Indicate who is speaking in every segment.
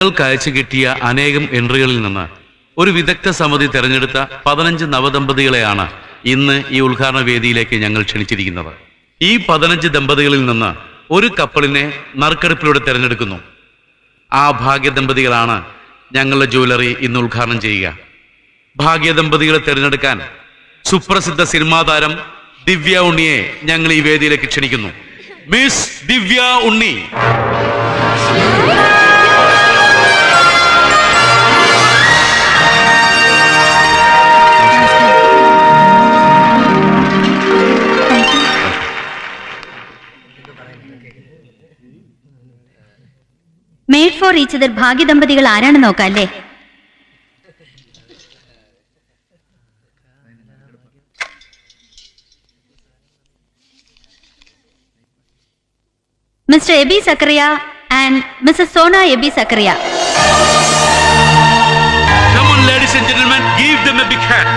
Speaker 1: അയച്ചു കിട്ടിയ അനേകം എൻട്രികളിൽ നിന്ന് ഒരു വിദഗ്ധ സമിതി തെരഞ്ഞെടുത്ത 15 നവദമ്പതികളെയാണ് ഇന്ന് ഈ ഉദ്ഘാടന വേദിയിലേക്ക് ഞങ്ങൾ ക്ഷണിച്ചിരിക്കുന്നത്. ഈ 15 ദമ്പതികളിൽ നിന്ന് ഒരു കപ്പിളിനെ നറുക്കെടുപ്പിലൂടെ തെരഞ്ഞെടുക്കുന്നു. ആ ഭാഗ്യദമ്പതികളാണ് ഞങ്ങളുടെ ജ്വല്ലറി ഇന്ന് ഉദ്ഘാടനം ചെയ്യുക. ഭാഗ്യദമ്പതികളെ തെരഞ്ഞെടുക്കാൻ സുപ്രസിദ്ധ സിനിമാ താരം ദിവ്യ ഉണ്ണിയെ ഞങ്ങൾ ഈ വേദിയിലേക്ക് ക്ഷണിക്കുന്നു. Miss Divya Unni.
Speaker 2: Made for each other ഭാഗ്യദമ്പതികൾ ആരാണെന്ന് നോക്കാം അല്ലേ? Mister Aby Zachariah and missus Sona Aby Zachariah.
Speaker 1: Come on, ladies and gentlemen, give them a big hand.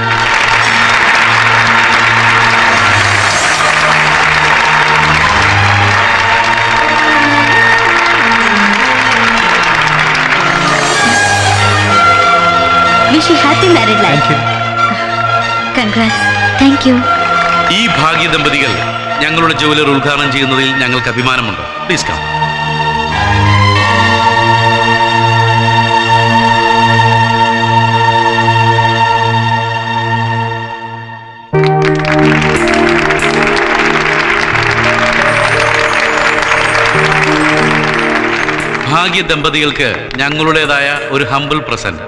Speaker 2: Wish you happy married life.
Speaker 3: Thank you.
Speaker 2: Congrats. Thank you.
Speaker 1: ഈ ഭാഗ്യദമ്പതികൾ ഞങ്ങളുടെ ജ്വല്ലറി ഉദ്ഘാടനം ചെയ്യുന്നതിൽ ഞങ്ങൾക്ക് അഭിമാനമുണ്ട്. Please come. ഭാഗ്യദമ്പതികൾക്ക് ഞങ്ങളുടേതായ ഒരു ഹംബിൾ പ്രസന്റ്.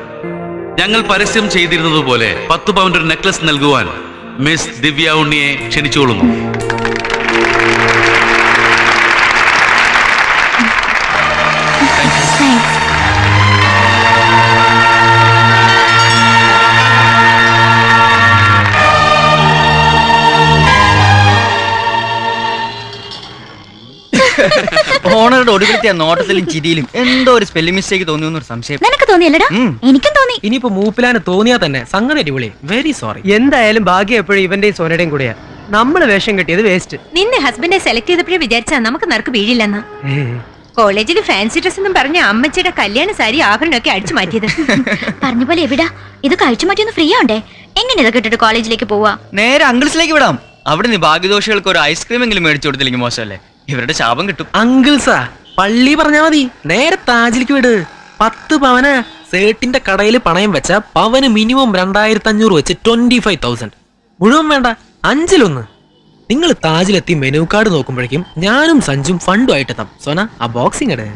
Speaker 1: ഞങ്ങൾ പരസ്യം ചെയ്തിരുന്നതുപോലെ 10 പൗണ്ട് ഒരു നെക്ലസ് നൽകുവാൻ മിസ് ദിവ്യ ഉണ്ണിയെ ക്ഷണിച്ചുകൊള്ളുന്നു.
Speaker 2: Thanks.
Speaker 3: ഓണറുടെ ഒടുവിലത്തെ നോട്ടത്തിലും ചിരിയിലും എന്തോ ഒരു സ്പെല്ലിംഗ് മിസ്റ്റേക്ക് തോന്നിയെന്നൊരു സംശയം.
Speaker 2: നിനക്ക് തോന്നിയല്ലടാ? എനിക്കും തോന്നി.
Speaker 4: ഇനിയിപ്പോ മൂപ്പിലാന് തോന്നിയാ തന്നെ സംഗതി അടിപൊളി. Very sorry. എന്തായാലും ഭാഗ്യം എപ്പോഴും ഇവന്റെയും സോനയുടെയും കൂടെയാ. നമ്മള് വേഷം കെട്ടിയത് വേസ്റ്റ്.
Speaker 5: നിന്നെ ഹസ്ബൻഡെ സെലക്ട് ചെയ്തപ്പോഴേ വിചാരിച്ചാ നമുക്ക് നറുക്ക് വീഴില്ലെന്ന്. കോളേജിൽ ഫാൻസി ഡ്രസ് എന്നും പറഞ്ഞ അമ്മച്ചിയുടെ കല്യാണ സാരി ആഭരണമൊക്കെ അടിച്ചു മാറ്റിയത്.
Speaker 2: പറഞ്ഞ പോലെ എവിടാ ഇത് കഴിച്ചു മാറ്റിയൊന്ന് ഫ്രീ ആവണ്ടേ? എങ്ങനെ ഇതൊക്കെ ഇട്ടിട്ട് കോളേജിലേക്ക് പോവാ?
Speaker 3: നേരെ അങ്കിൾസിലേക്ക് വിടാം. അവിടെ നീ ഭാഗ്യദോഷികൾക്ക് ഒരു ഐസ്ക്രീം എങ്കിലും മേടിച്ചു കൊടുത്തില്ലെങ്കിൽ മോശമല്ലേ? ഇവരുടെ ശാപം കിട്ടും.
Speaker 4: അങ്കിൾസാ പള്ളി പറഞ്ഞാ മതി. നേരെ താജിലേക്ക് വിട്. 10 പവന് സേട്ടിന്റെ കടയിൽ പണയം വെച്ച പവന് മിനിമം 2500 വെച്ച് 25,000. മുഴുവൻ വേണ്ട, 5-1. നിങ്ങൾ താജിലെത്തി മെനു കാർഡ് നോക്കുമ്പോഴേക്കും ഞാനും സഞ്ജും ഫണ്ടുമായിട്ടെത്താം. സോന ആ ബോക്സിംഗ് ഇടേ.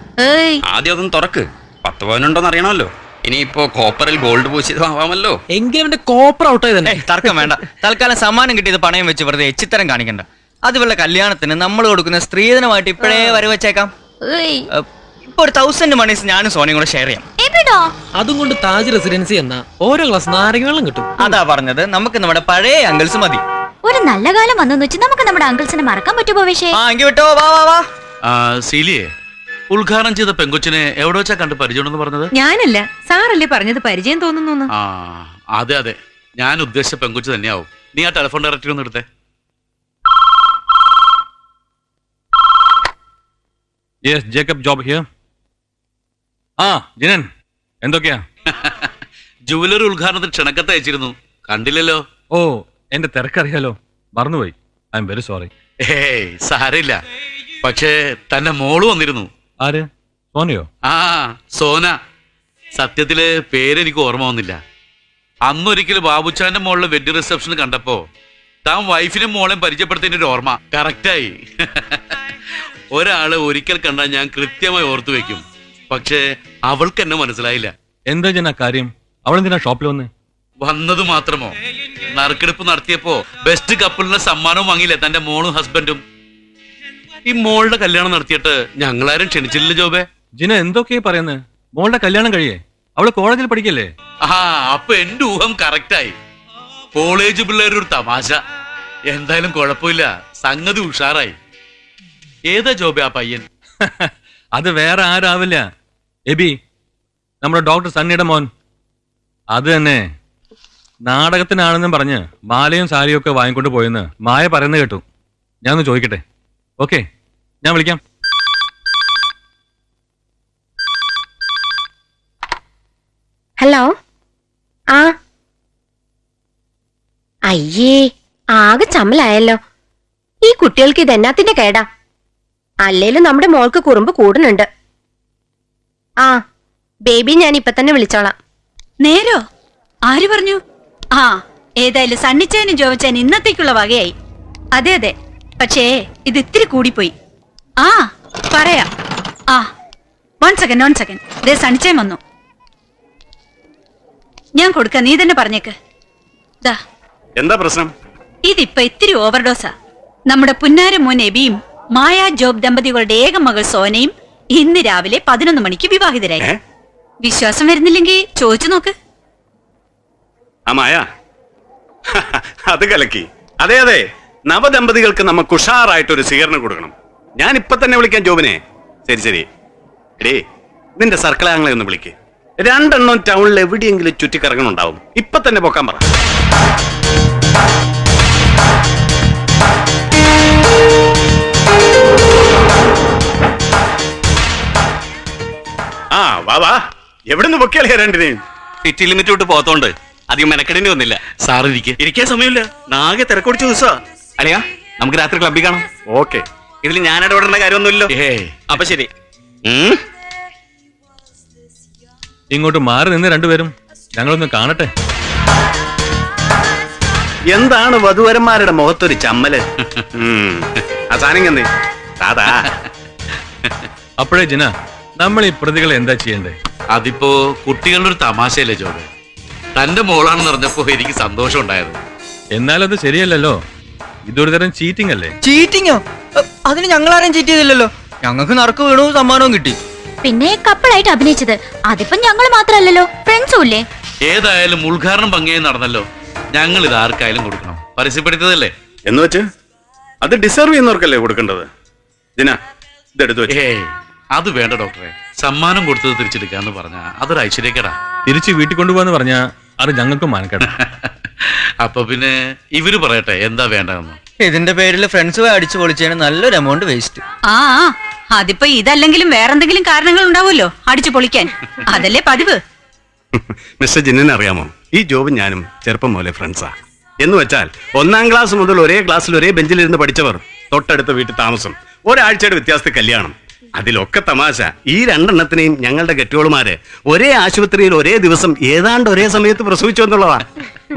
Speaker 6: ആദ്യം അതൊന്ന് തുറക്ക്. 10 പവനുണ്ടോന്ന് അറിയണമല്ലോ. ഇനിയിപ്പോ കോപ്പറിൽ ഗോൾഡ് പൂശിയതാവാമല്ലോ.
Speaker 4: എങ്കിലും അവന്റെ കോപ്പർ ഔട്ടായി തന്നെ.
Speaker 3: തർക്കം വേണ്ട. തൽക്കാലം സമ്മാനം കിട്ടിയത് പണയം വെച്ച് വെറുതെ എച്ചിത്തരം കാണിക്കണ്ട. അതുപോലെ കല്യാണത്തിന് നമ്മൾ കൊടുക്കുന്ന സ്ത്രീധനമായിട്ട് ഇപ്പോഴേ വരവച്ചേക്കാം. ഇപ്പൊ ഒരു 1000 മണീസ് ഞാനും സോനയും കൂടെ ഷെയർ ചെയ്യാം.
Speaker 4: അതും കൊണ്ട് താജ് റെസിഡൻസി എന്ന ഓരോ ഗ്ലാസ് നാരങ്ങ വെള്ളം കിട്ടും.
Speaker 3: അതാ പറഞ്ഞത്, നമുക്ക് നമ്മുടെ പഴയ അങ്കിൾസ് മതി.
Speaker 2: ഒരു നല്ല കാലം വന്നെന്ന് വെച്ച് നമുക്ക് നമ്മുടെ അങ്കിൾസിനെ മറക്കാൻ പറ്റുമോ? പക്ഷേ
Speaker 3: വിട്ടോ. വാ വാ വാ.
Speaker 1: സീലിയെ, ഉദ്ഘാടനം ചെയ്ത പെങ്കൊച്ചിനെ എവിടെ വെച്ചാ കണ്ട് പരിചയമുണ്ടെന്ന് പറഞ്ഞത്?
Speaker 5: ഞാനല്ല, സാറല്ലേ പറഞ്ഞത് പരിചയം തോന്നുന്നു.
Speaker 1: ആ അതെ അതെ, ഞാൻ ഉദ്ദേശിച്ച പെങ്കൊച്ച് തന്നെയാവും. നീ ആ ടെലിഫോൺ ഡയറക്ടറി ഒന്ന് എടുത്തേ.
Speaker 7: Yes, Jacob job here. Jinan എന്തൊക്കെയാ?
Speaker 1: ജുവലറി ഉദ്ഘാടനത്തിന് ക്ഷണക്കത്ത് അയച്ചിരുന്നു, കണ്ടില്ലല്ലോ.
Speaker 7: ഓ, എന്റെ തിരക്കറിയാലോ, മറന്നുപോയി. I am very sorry.
Speaker 1: ഏയ് സാരമില്ല. പക്ഷേ തന്നെ മോള് വന്നിരുന്നു.
Speaker 7: ആര്? സോനയോ?
Speaker 1: ആ സോന. സത്യത്തില് പേരെനിക്ക് ഓർമ്മ വന്നില്ല. അന്നൊരിക്കലും ബാബുച്ചാന്റെ മോളിലെ വെഡിങ് റിസപ്ഷൻ കണ്ടപ്പോ താൻ വൈഫിനും മോളെയും പരിചയപ്പെടുത്തിൻ്റെ ഒരു ഓർമ്മ കറക്റ്റായി. ഒരാളെ ഒരിക്കൽ കണ്ടാൽ ഞാൻ കൃത്യമായി ഓർത്തു വെക്കും. പക്ഷേ അവൾക്ക് എന്നെ മനസ്സിലായില്ല.
Speaker 7: എന്താ ജന കാര്യം? അവളെന്തിനാ ഷോപ്പിൽ
Speaker 1: വന്നത് മാത്രമോ? നറുക്കെടുപ്പ് നടത്തിയപ്പോ ബെസ്റ്റ് കപ്പിളിന് സമ്മാനവും വാങ്ങിയില്ലേ തന്റെ മോളും ഹസ്ബൻഡും. ഈ മോളുടെ കല്യാണം നടത്തിയിട്ട് ഞങ്ങളാരും ക്ഷണിച്ചില്ല ജോബേ.
Speaker 7: ജിന എന്തൊക്കെയാ പറയുന്നത്? മോളുടെ കല്യാണം കഴിയേ? അവള് കോളേജിൽ പഠിക്കല്ലേ?
Speaker 1: അപ്പൊ എന്റെ ഊഹം കറക്റ്റായി. കോളേജ് പിള്ളേരൊരു തമാശ. എന്തായാലും കുഴപ്പമില്ല, സംഗതി ഉഷാറായി. ഏതാ ജോബേ ആ പയ്യൻ?
Speaker 7: അത് വേറെ ആരാവില്ല, എബി, നമ്മുടെ ഡോക്ടർ സണ്ണിയുടെ മോൻ. അത് തന്നെ. നാടകത്തിനാണെന്നും പറഞ്ഞ് മാലയും സാരിയും ഒക്കെ വാങ്ങിക്കൊണ്ട് പോയെന്ന് മായ പറയുന്നത് കേട്ടു. ഞാനൊന്ന് ചോദിക്കട്ടെ? ഓക്കെ, ഞാൻ വിളിക്കാം.
Speaker 8: ഹലോ ആ അയ്യേ ആകെ ചമ്മലായല്ലോ. ഈ കുട്ടികൾക്ക് ഇതെന്നാത്തിന്റെ കേടാ? അല്ലേലും നമ്മുടെ മോൾക്ക് കുറുമ്പ് കൂടുന്നുണ്ട്. ആ ബേബി ഞാൻ ഇപ്പൊ തന്നെ വിളിച്ചോളാം.
Speaker 5: നേരോ? ആര് പറഞ്ഞു? ആ ഏതായാലും സണ്ണിച്ചേനും ജോവച്ചേനും ഇന്നത്തേക്കുള്ള വകയായി. അതെ അതെ, പക്ഷേ ഇത് ഇത്തിരി കൂടിപ്പോയി. ആ പറയാം. ആ 1 സെക്കൻഡ്. ദേ സണ്ണിച്ചേൻ വന്നു. ഞാൻ കൊടുക്ക, നീ തന്നെ പറഞ്ഞേക്ക്. ദാ
Speaker 9: എന്താ പ്രശ്നം?
Speaker 5: ഇതിപ്പോ ഇത്തിരി ഓവർഡോസാ. നമ്മുടെ പുന്നാര മോൻ എബിയും മായ ജോബ് ദമ്പതികളുടെ ഏക മകൾ സോനയും ഇന്ന് രാവിലെ 11 മണിക്ക് വിവാഹിതരായി. വിശ്വാസം വരുന്നില്ലെങ്കിൽ ചോദിച്ചു നോക്ക്.
Speaker 9: ആ മായ അത് കലക്കി. അതെ അതെ, നവദമ്പതികൾക്ക് നമുക്ക് ഉഷാറായിട്ടൊരു സ്വീകരണം കൊടുക്കണം. ഞാൻ ഇപ്പൊ തന്നെ വിളിക്കാൻ ജോബിനെ. ശരി എടേ, നിന്റെ സർക്കിളാങ്ങളെ ഒന്ന് വിളിക്ക്. 2 എണ്ണം ടൗണിൽ എവിടെയെങ്കിലും ചുറ്റിക്കറങ്ങണുണ്ടാവും. ഇപ്പൊ തന്നെ പോക്കാൻ പറ. ആ വാ, എവിടുന്ന് പൊക്കിയാലേ രണ്ടിനെയും?
Speaker 6: സിറ്റി ലിമിറ്റ് വിട്ട് പോത്തോണ്ട് അധികം മെനക്കെടേണ്ടി വന്നില്ല.
Speaker 1: സാർ ഇരിക്കെ.
Speaker 9: ഇരിക്കാൻ സമയമില്ല, നാകെ തിരക്കൊടിച്ച ദിവസാ.
Speaker 6: അല്ലയാ, നമുക്ക് രാത്രി ക്ലബ്ബിൽ കാണാം.
Speaker 9: ഓക്കെ.
Speaker 6: ഇതിൽ ഞാൻ ഇടപെടേണ്ട കാര്യമൊന്നുമില്ലല്ലോ.
Speaker 1: ഏയ്
Speaker 6: അപ്പൊ ശരി.
Speaker 7: ഇങ്ങോട്ട് മാറി നിന്ന് രണ്ടുപേരും ഞങ്ങളൊന്ന് കാണട്ടെ.
Speaker 9: എന്താണ് വധുവരന്മാരുടെ മുഖത്തൊരു ചമ്മല്? അസാനിങ്ങന്നേ സാധാ.
Speaker 7: അപ്പോഴേ ജിന, നമ്മൾ ഈ പ്രതികളെ എന്താ ചെയ്യണ്ടേ?
Speaker 1: അതിപ്പോ കുട്ടികളുടെ ഒരു തമാശയല്ലേ ജോബ്. തന്റെ മോളാണെന്ന് പറഞ്ഞപ്പോ എനിക്ക് സന്തോഷം ഉണ്ടായത്.
Speaker 7: എന്നാലത് ശരിയല്ലല്ലോ. ഇതൊരു തരം ചീറ്റിംഗ് അല്ലേ?
Speaker 3: ചീറ്റിങ്ങോ? അതിന് ഞങ്ങളാരും ചീറ്റ് ചെയ്തില്ലല്ലോ. ഞങ്ങൾക്ക് നറുക്ക് വീണു, സമ്മാനവും കിട്ടി.
Speaker 2: പിന്നെ കപ്പിളായിട്ട് അഭിനയിച്ചത് അതിപ്പോ ഞങ്ങൾ മാത്രല്ലല്ലോ, ഫ്രണ്ട്സും ഇല്ലേ?
Speaker 1: ഏതായാലും ഉദ്ഘാടനം ഭംഗിയായി നടന്നല്ലോ. ഞങ്ങൾ ഇത് ആർക്കായാലും കൊടുക്കണം. പരസ്യപ്പെടുത്തതല്ലേ.
Speaker 9: എന്ന് വെച്ച് അത് ഡിസർവ് ചെയ്യുന്നവർക്കല്ലേ കൊടുക്കേണ്ടത്. ദിന ഇതെടുത്തു വെച്ച്.
Speaker 1: ഏയ് അത് വേണ്ട ഡോക്ടറെ. സമ്മാനം കൊടുത്തത് തിരിച്ചെടുക്കാന്ന് പറഞ്ഞ അതൊരു ഐശ്വര്യക്കേടാ.
Speaker 7: തിരിച്ച് വീട്ടിൽ കൊണ്ടുപോകാന്ന് പറഞ്ഞാ അത് ഞങ്ങൾക്കും മാനക്കേടാ.
Speaker 1: അപ്പൊ പിന്നെ ഇവര് പറയട്ടെ എന്താ വേണ്ടതെന്ന്.
Speaker 3: ഇതിന്റെ പേരിൽ ഫ്രണ്ട്സ് പോയി അടിച്ചു പൊളിച്ചതിന് നല്ലൊരു എമൗണ്ട് വേസ്റ്റ്.
Speaker 5: ആ അതിപ്പോ ഇതല്ലെങ്കിലും വേറെന്തെങ്കിലും കാരണങ്ങൾ ഉണ്ടാവുമല്ലോ അടിച്ചു പൊളിക്കാൻ. അതല്ലേ പതിവ്.
Speaker 9: മിസ്റ്റർ ജിന്നിനെ അറിയാമോ? ഈ ജോബും ഞാനും ചെറുപ്പം പോലെ ഫ്രണ്ട്സാ. എന്ന് വെച്ചാൽ 1ാം ക്ലാസ് മുതൽ ഒരേ ക്ലാസ്സിൽ ഒരേ ബെഞ്ചിലിരുന്ന് പഠിച്ചവർ, തൊട്ടടുത്ത വീട്ടിൽ താമസം, ഒരാഴ്ചയുടെ വ്യത്യാസത്തിൽ കല്യാണം. അതിലൊക്കെ തമാശ. ഈ 2 എണ്ണത്തിനെയും ഞങ്ങളുടെ കെട്ടിയോളുമാര് ഒരേ ആശുപത്രിയിൽ ഒരേ ദിവസം ഏതാണ്ട് ഒരേ സമയത്ത് പ്രസവിച്ചു എന്നുള്ളതാ.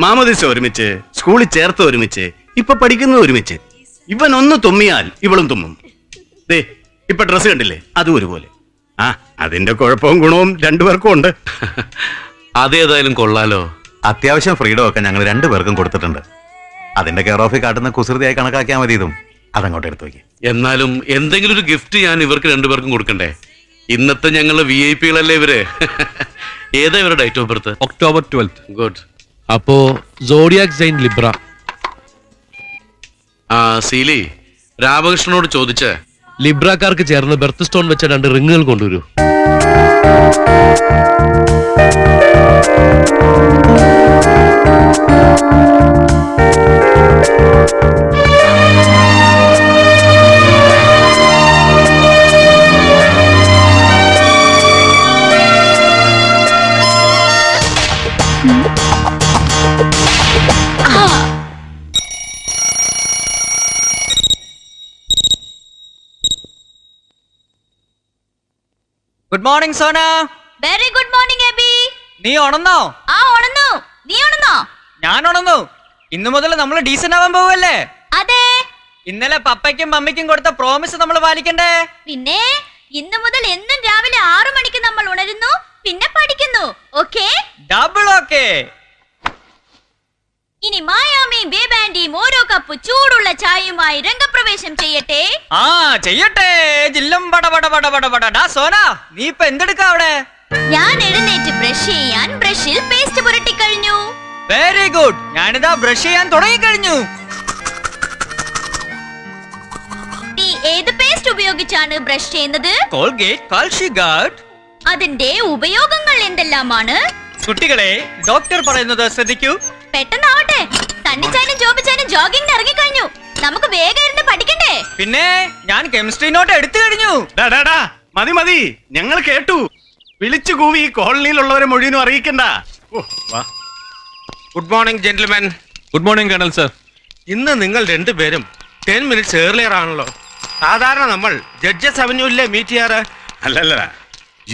Speaker 9: മാമോദിസ ഒരുമിച്ച്, സ്കൂളിൽ ചേർത്ത് ഒരുമിച്ച്, ഇപ്പൊ പഠിക്കുന്നത് ഒരുമിച്ച്. ഇവൻ ഒന്ന് തുമ്മിയാൽ ഇവളും തുമ്മും. ദേ ഇപ്പൊ ഡ്രസ്സ് കണ്ടില്ലേ, അതും ഒരുപോലെ. ആ അതിന്റെ കുഴപ്പവും ഗുണവും 2 പേർക്കും ഉണ്ട്.
Speaker 1: അതേതായാലും കൊള്ളാലോ.
Speaker 10: അത്യാവശ്യം ഫ്രീഡം ഒക്കെ ഞങ്ങൾ 2 പേർക്കും കൊടുത്തിട്ടുണ്ട്. അതിന്റെ കെയർ ഓഫിൽ കാട്ടുന്ന കുസൃതിയായി കണക്കാക്കിയാൽ മതി. ഇതും അതങ്ങോട്ട് എടുത്തു നോക്കി.
Speaker 1: എന്നാലും എന്തെങ്കിലും ഒരു ഗിഫ്റ്റ് ഞാൻ ഇവർക്ക് 2 പേർക്കും കൊടുക്കണ്ടേ? ഇന്നത്തെ ഞങ്ങളുടെ VIP-കളല്ലേ ഇവര്. ഏതാ ഇവരുടെ date of birth?
Speaker 7: October 12.
Speaker 1: Good.
Speaker 11: അപ്പോ സോഡിയാക് സൈൻ ലിബ്ര.
Speaker 1: ആ സീലി, രാമകൃഷ്ണനോട് ചോദിച്ച്
Speaker 11: ലിബ്രക്കാർക്ക് ചേർന്ന് ബെർത്ത് സ്റ്റോൺ വെച്ച 2 റിങ്ങുകൾ കൊണ്ടുവരൂ.
Speaker 3: Good morning Sona.
Speaker 2: Very good morning Abi.
Speaker 3: നീ ഉണന്നോ?
Speaker 2: ആ ഉണന്നു. നീ ഉണന്നോ?
Speaker 3: ഞാൻ ഉണന്നു. ഇന്നു മുതൽ നമ്മൾ ഡീസന്റ് ആവാൻ പോവല്ലേ?
Speaker 2: അതെ.
Speaker 3: ഇന്നലെ പപ്പയ്ക്കും മമ്മിക്കും കൊടുത്ത പ്രോമിസ് നമ്മൾ പാലിക്കണ്ടേ?
Speaker 2: പിന്നെ ഇന്നു മുതൽ എന്നും രാവിലെ 6 മണിക്ക് നമ്മൾ ഉണരുന്നു, പിന്നെ പഠിക്കുന്നു. ഓക്കേ?
Speaker 3: Double okay.
Speaker 2: ഇനി മായാമിയും ബേബാൻഡിയും ഓരോ കപ്പ് ചൂടുള്ള ചായയുമായി രംഗപ്രവേശം ചെയ്യട്ടെ.
Speaker 3: ആ ചെയ്യട്ടെ. ജില്ലും പട പട പട പട പട. ഡാ സോന, നീ ഇപ്പൊ എന്തെടുക്കാ അവിടെ?
Speaker 2: ഞാൻ എഴുന്നേറ്റ് ബ്രഷ് ചെയ്യാൻ ബ്രഷിൽ പേസ്റ്റ് പുരട്ടി കഴിഞ്ഞു.
Speaker 3: Very good. ഞാനിതാ ബ്രഷ് ചെയ്യാൻ തുടങ്ങി കഴിഞ്ഞു.
Speaker 2: നീ ഏത് പേസ്റ്റ് ഉപയോഗിച്ചാണ് ബ്രഷ് ചെയ്യുന്നത്?
Speaker 3: Colgate calci guard.
Speaker 2: അതിന്റെ ഉപയോഗങ്ങൾ എന്തെല്ലാമാണ്?
Speaker 3: കുട്ടികളെ, ഡോക്ടർ പറയുന്നത് ശ്രദ്ധിക്കൂ.
Speaker 2: പെട്ടെന്നാവട്ടെ. സണ്ണിച്ചാനും ജോബിച്ചാനും ജോഗിങ്ങിന് ഇറങ്ങിക്കഴിഞ്ഞു. നമുക്ക് വേഗം ഇരുന്ന് പഠിക്കണ്ടേ?
Speaker 3: പിന്നെ ഞാൻ കെമിസ്ട്രി നോട്ട് എടുത്തു കഴിഞ്ഞു.
Speaker 9: മതി ഞങ്ങൾ കേട്ടു. വിളിച്ചു കൂവി ഈ കോളനിയിലുള്ളവരെ മുഴുവനും അറിയിക്കണ്ട. ഓ, വാ.
Speaker 12: Good morning gentleman.
Speaker 7: Good morning colonel sir.
Speaker 12: ഇന്ന് നിങ്ങൾ രണ്ടുപേരും 10 മിനിറ്റ്സ് ഏർലിയർ ആണല്ലോ. സാധാരണ നമ്മൾ ജഡ്ജസ് അവന്യൂല്ലേ മീറ്റ് ചെയ്യാറ്.
Speaker 9: അല്ലല്ല,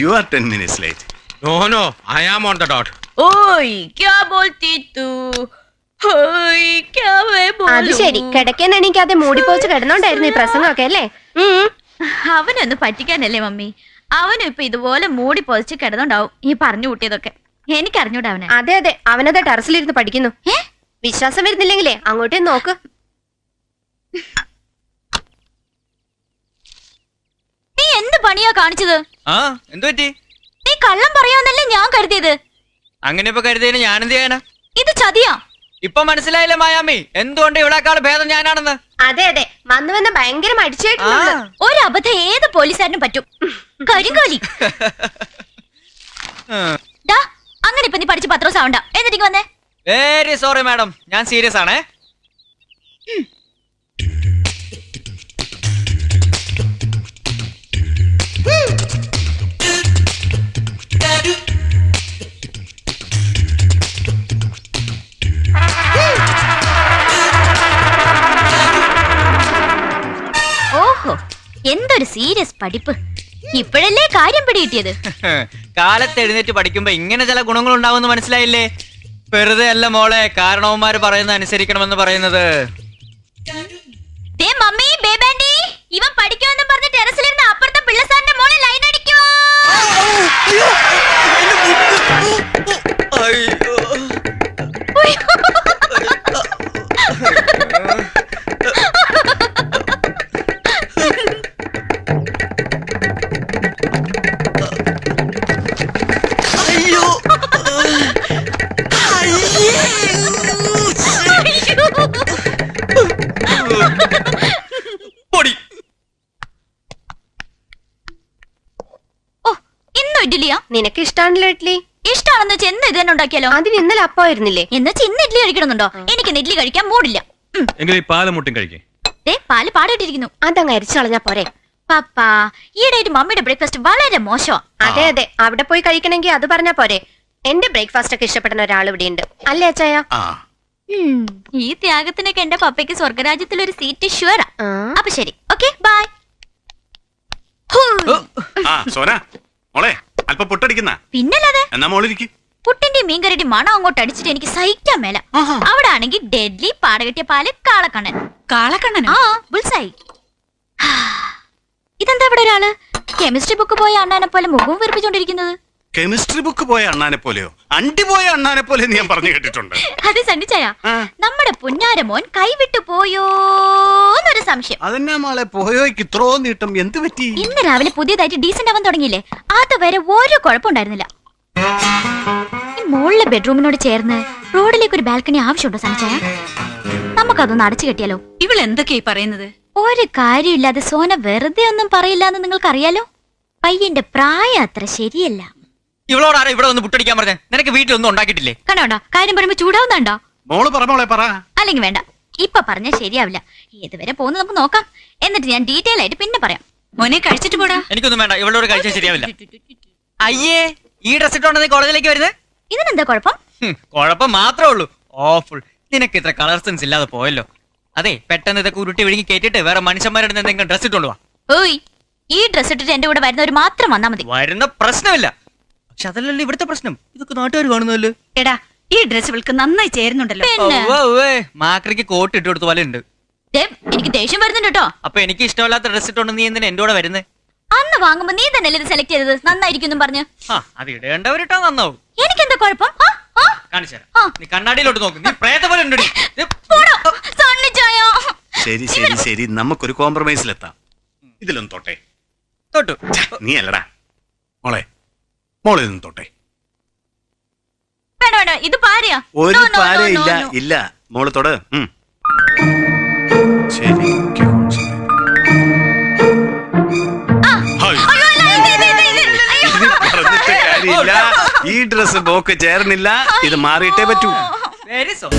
Speaker 9: you are 10 minutes late.
Speaker 12: No I am on the dot.
Speaker 2: ഓയ് ക്യാ ബോൾത്തി തൂ ഓയ് ക്യാ വേ
Speaker 8: അത്
Speaker 2: ബോലൂ.
Speaker 8: ശരി, കിടക്കാൻ എണീക്കാതെ മൂടിപ്പോച്ച് കിടന്നോണ്ടായിരുന്നു ഈ പ്രസംഗമൊക്കെ അല്ലേ?
Speaker 2: അവനൊന്ന് പറ്റിക്കാനല്ലേ മമ്മി. അവനും ഇപ്പൊ ഇതുപോലെ മൂടി പൊതിച്ച് കിടന്നുണ്ടാവും ഈ പറഞ്ഞു കൂട്ടിയതൊക്കെ. എനിക്കറിഞ്ഞൂടാ അവനെ.
Speaker 8: അതെ അതെ, അവനത് ടെറസിലിരുന്ന് പഠിക്കുന്നു. വിശ്വാസം വരുന്നില്ലെങ്കിലേ അങ്ങോട്ടേ നോക്ക്.
Speaker 2: നീ എന്ത് പണിയാ കാണിച്ചത്?
Speaker 3: ആ എന്തു പറ്റി?
Speaker 2: നീ കള്ളം പറയാന്നല്ലേ ഞാൻ കരുതിയത്.
Speaker 3: അങ്ങനെ ഇപ്പൊ കരുതിയതിന് ഞാനെന്ത് ചെയ്യാനാ?
Speaker 2: ഇത് ചതിയാ.
Speaker 3: ഇപ്പൊ മനസ്സിലായില്ലേ മായാമി എന്തുകൊണ്ട് ഇവിടെക്കാൾ ഭേദം ഞാനാണെന്ന്?
Speaker 8: അതെ അതെ, വന്ന് ഭയങ്കര മടിച്ചായിട്ടുണ്ട്.
Speaker 2: ഒരു അബദ്ധം ഏത് പോലീസുകാരനും പറ്റും. കരിങ്കോലി. ഡാ, അങ്ങനെ ഇപ്പൊ നീ പഠിച്ച് 10 ദിവസം ആവണ്ട. എന്നിട്ട് വന്നേ.
Speaker 3: വെരി സോറി മാഡം, ഞാൻ സീരിയസ് ആണേ.
Speaker 2: ഓഹോ, എന്തൊരു സീരിയസ് പഠിപ്പ്. ഇപ്പോഴല്ലേ കാര്യം പിടികിട്ടിയത്.
Speaker 3: കാലത്ത് എഴുന്നേറ്റ് പഠിക്കുമ്പോ ഇങ്ങനെ ചില ഗുണങ്ങൾ ഉണ്ടാവുമെന്ന് മനസ്സിലായില്ലേ? വെറുതെ അല്ല മോളെ കാരണവന്മാര് പറയുന്നത് അനുസരിക്കണമെന്ന് പറയുന്നത്.
Speaker 2: ദേ മമ്മി, ബേബാൻഡി, ഇവൻ പഠിക്കുമെന്ന് പറഞ്ഞ് ടെറസിലിരുന്ന് അപ്പുറത്തെ പിള്ളസാറിന്റെ മോളെ ലൈൻ അടിക്കോ.
Speaker 8: നിനക്ക് ഇഷ്ടാണല്ലോ ഇഡ്ലി.
Speaker 2: ഇഷ്ടാണെന്ന് വെച്ചാൽ എന്ന് ഇത് തന്നെ ഉണ്ടാക്കിയാലോ?
Speaker 8: അതിന് ഇന്നലെ അപ്പമായിരുന്നില്ലേ?
Speaker 2: എന്ന് വെച്ചാൽ ഇന്ന് ഇഡ്ലി കഴിക്കണമെന്നുണ്ടോ? എനിക്ക് ഇഡ്ലി കഴിക്കാൻ മൂടില്ല.
Speaker 7: എങ്കിലും ഈ പാലും മുട്ടും കഴിക്കേ.
Speaker 2: പാല് പാടിയിട്ടിരിക്കുന്നു.
Speaker 8: അതങ്ങ് അരിച്ചളഞ്ഞാ പോരെ?
Speaker 2: പപ്പാ, ഈയിടെ മമ്മിയുടെ ബ്രേക്ക്ഫാസ്റ്റ് വളരെ മോശമാ.
Speaker 8: അതെ അതെ, അവിടെ പോയി കഴിക്കണമെങ്കിൽ അത് പറഞ്ഞാ പോരെ. എന്റെ ബ്രേക്ക്ഫാസ്റ്റ് ഒക്കെ ഇഷ്ടപ്പെടുന്ന ഒരാൾ ഇവിടെ ഉണ്ട് അല്ലേ അച്ചായ?
Speaker 2: ഈ ത്യാഗത്തിനൊക്കെ എന്റെ പപ്പയ്ക്ക് സ്വർഗരാജ്യത്തിൽ ഒരു സീറ്റ് ഷുവറാ. അപ്പൊ ശരി, ഓക്കെ ബൈ.
Speaker 9: സോന മോളെ അല്പം പൊട്ടടിക്കുന്ന.
Speaker 2: പിന്നല്ലാതെ
Speaker 9: എന്നാ മോളിരിക്കും.
Speaker 2: പുട്ടിന്റെ മീൻകറിയുടെ മണം അങ്ങോട്ട് അടിച്ചിട്ട് എനിക്ക് സഹിക്കാൻ മേല. അവിടെ ആണെങ്കിൽ ഡെഡ്ലി പാടകെട്ടിയ പാല് കാളക്കണ്ണൻ.
Speaker 5: കാളക്കണ്ണൻ?
Speaker 2: ആ, ബുൾസായി. ഇതെന്താ ഇവിടെ ഒരാള് കെമിസ്ട്രി ബുക്ക് പോയ അണ്ണാനെ പോലെ മുഖവും വീർപ്പിച്ചോണ്ടിരിക്കുന്നത്?
Speaker 9: കെമിസ്ട്രി ബുക്ക് പോയ അണ്ണാനെ പോലെയോ? അണ്ടി പോയ അണ്ണാനെ പോലെ ഞാൻ പറഞ്ഞു കേട്ടിട്ടുണ്ട്.
Speaker 2: അത് സണ്ണിച്ചായ, നമ്മുടെ പുന്നാരമോൻ കൈവിട്ടു പോയോന്നൊരു സംശയം.
Speaker 9: അതെന്നാ മോളെ പോയോയ്ക്ക് ഇത്രോ നീട്ടം എന്ത് പറ്റി?
Speaker 2: ഇന്ന് രാവിലെ പുതിയതായിട്ട് ഡീസന്റ് ആവാൻ തുടങ്ങിയില്ലേ, അതുവരെ ഒരു കുഴപ്പമുണ്ടായിരുന്നില്ല. ഈ മുകളിലെ ബെഡ്റൂമിനോട് ചേർന്ന് റോഡിലേക്ക് ഒരു ബാൽക്കണി ആവശ്യമുണ്ടോ സണ്ണിച്ചായ? നമുക്കതൊന്ന് അടച്ചു കെട്ടിയാലോ?
Speaker 5: ഇവൾ എന്തൊക്കെയായി പറയുന്നത്?
Speaker 2: ഒരു കാര്യമില്ലാതെ സോന വെറുതെ ഒന്നും പറയില്ല എന്ന് നിങ്ങൾക്കറിയാലോ. പയ്യന്റെ പ്രായം അത്ര ശരിയല്ല.
Speaker 3: ഇവളോടാരാ ഇവിടെ ഒന്ന് പുട്ടടിക്കാൻ പറഞ്ഞേ? നിനക്ക് വീട്ടിലൊന്നും ഉണ്ടാക്കിയിട്ടില്ലേ?
Speaker 2: കണ്ടോണ്ടോ കാര്യം പറയുമ്പോ ചൂടാവുന്നുണ്ടോ?
Speaker 9: മോള് പറ മോളെ പറ.
Speaker 2: അല്ലെങ്കിൽ വേണ്ട, ഇപ്പൊ പറഞ്ഞാൽ ശരിയാവില്ല. ഏതുവരെ പോകുന്നത് നമുക്ക് നോക്കാം, എന്നിട്ട് ഞാൻ ഡീറ്റെയിൽ ആയിട്ട് പിന്നെ പറയാം.
Speaker 5: മോനെ കഴിച്ചിട്ട് പോടാ.
Speaker 3: എനിക്കൊന്നും വേണ്ട, ഇവളോട് കഴിച്ചാൽ ശരിയാവില്ല. അയ്യേ, ഈ ഡ്രസ് ഇട്ടോണ്ട് നീ കോളേജിലേക്ക് വരുന്നത്?
Speaker 2: ഇതിനെന്താ കുഴപ്പം?
Speaker 3: കുഴപ്പം മാത്രമേ ഉള്ളൂ. ഓഫുൾ, നിനക്ക് ഇത്ര കളർ സെൻസ് ഇല്ലാതെ പോയല്ലോ. അതെ, പെട്ടെന്ന് ഇതൊക്കെ ഉരുട്ടി വിഴുങ്ങി കേട്ടിട്ട് വേറെ മനുഷ്യന്മാരുടെ എന്തെങ്കിലും ഡ്രസ് ഇട്ടോണ്ട് വാ.
Speaker 2: ഓയ്, ഈ ഡ്രസ് ഇട്ടിട്ട് എന്റെ കൂടെ വരുന്നവർ മാത്രം വന്നാ മതി.
Speaker 3: വരുന്ന പ്രശ്നമില്ല. പക്ഷെ അതല്ലല്ലോ ഇവിടുത്തെ പ്രശ്നം. ഇതൊക്കെ നാട്ടുകാർ കാണുന്നല്ലോ.
Speaker 5: എടാ, ഈ ഡ്രസ് ഇവൾക്ക് നന്നായി ചേരുന്നുണ്ടല്ലോ.
Speaker 3: മാക്രിക്ക് കോട്ട് ഇട്ട് കൊടുത്ത പോലെ ഉണ്ട്.
Speaker 2: എനിക്ക് ദേഷ്യം വരുന്നുണ്ട് കേട്ടോ.
Speaker 3: അപ്പൊ എനിക്ക് ഇഷ്ടമല്ലാത്ത ഡ്രസ് ഇട്ടോണ്ട് നീ എന്തിനാ എന്റെ കൂടെ വരുന്നേ?
Speaker 2: അന്ന് വാങ്ങുമ്പോ നീ തന്നെയല്ലേ ഇത് സെലക്ട് ചെയ്തത്, നന്നായിരിക്കും പറഞ്ഞു.
Speaker 3: അത് ഇടേണ്ടവരിട്ടാ നന്നാവും.
Speaker 2: എനിക്കെന്താ കുഴപ്പം?
Speaker 3: കാണിച്ചുതരാം. നീ കണ്ണാടിയിലോട്ട് നോക്ക്, നീ പ്രേത പോലെ ഉണ്ട്.
Speaker 9: ശരി ശരി ശരി, നമുക്കൊരു കോംപ്രമൈസിലെത്താം. ഇതിലൊന്നും തൊട്ടെ.
Speaker 3: തൊട്ടു.
Speaker 9: നീ അല്ലടാ മോളെ, മോളെ നിന്ന് തൊട്ടെ.
Speaker 2: വേണ്ട വേണ്ട, ഇത് പാരയാ.
Speaker 9: ഒരു പാര ഇല്ല ഇല്ല, മോള് തൊട്. ശരി, പറഞ്ഞിട്ട് കാര്യമില്ല. ഈ ഡ്രസ് ബോക്ക് ചേർന്നില്ല, ഇത് മാറിയിട്ടേ പറ്റൂ.
Speaker 3: Very sorry.